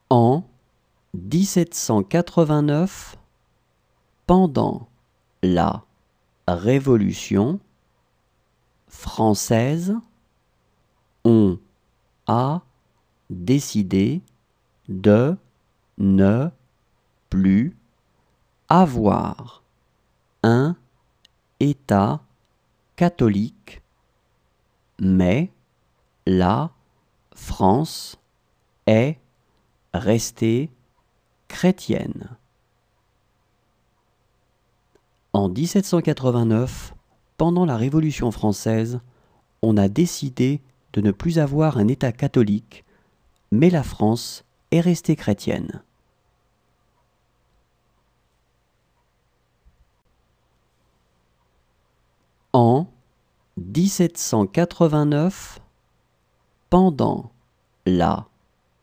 En 1789, pendant la Révolution française, on a décidé de ne plus avoir un État catholique, mais la France est restée chrétienne. En 1789, pendant la Révolution française, on a décidé de ne plus avoir un État catholique, mais la France est restée chrétienne. En 1789, pendant la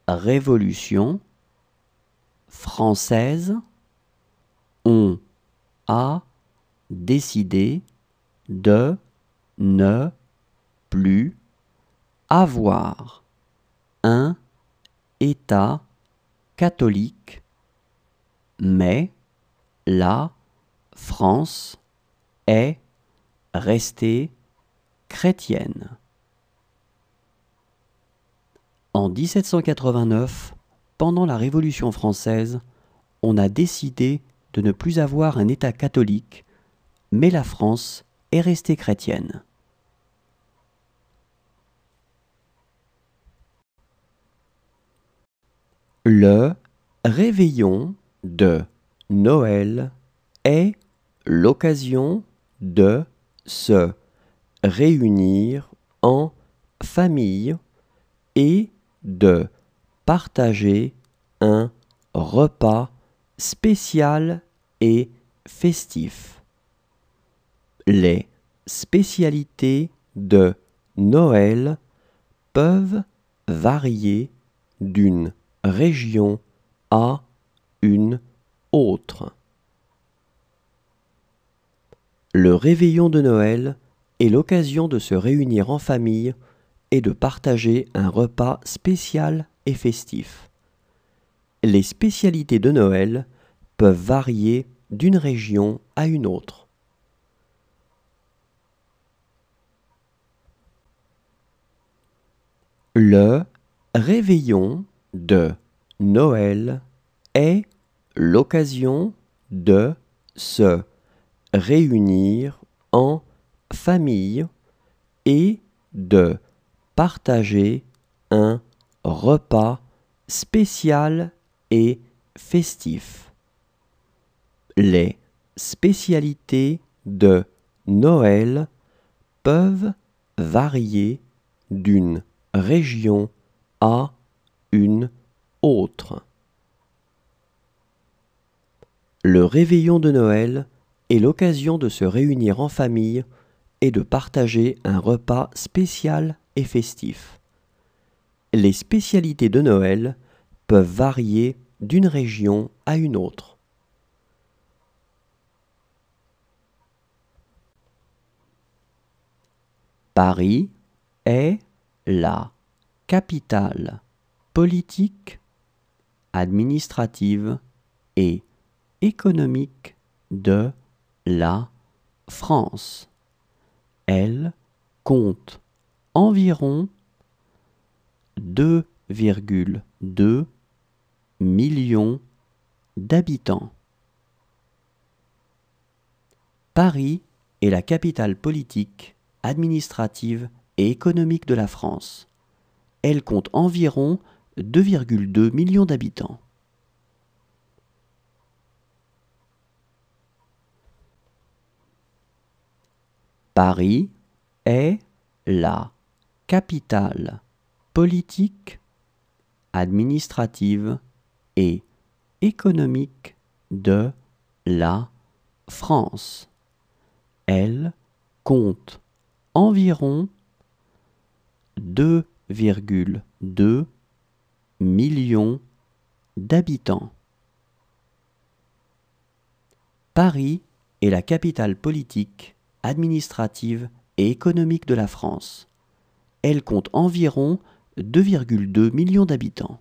Révolution française, on a décidé de ne plus avoir un État catholique, mais la France est restée chrétienne. En 1789, pendant la Révolution française, on a décidé de ne plus avoir un État catholique, mais la France est restée chrétienne. Le réveillon de Noël est l'occasion de se réunir en famille et de partager un repas spécial et festif. Les spécialités de Noël peuvent varier d'une région à une autre. Le réveillon de Noël est l'occasion de se réunir en famille et de partager un repas spécial et festif. Les spécialités de Noël peuvent varier d'une région à une autre. Le réveillon de Noël est l'occasion de se réunir en famille et de partager un repas spécial et festif. Les spécialités de Noël peuvent varier d'une région à une autre. Le réveillon de Noël est l'occasion de se réunir en famille et de partager un repas spécial et festif. Les spécialités de Noël peuvent varier d'une région à une autre. Paris est la capitale politique, administrative et économique de la France. Elle compte environ 2,2 millions d'habitants. Paris est la capitale politique, administrative et économique de la France. Elle compte environ 2,2 millions d'habitants. Paris est la capitale politique, administrative et économique de la France. Elle compte environ 2,2 millions d'habitants. Paris est la capitale politique, administrative et économique de la France. Elle compte environ 2,2 millions d'habitants.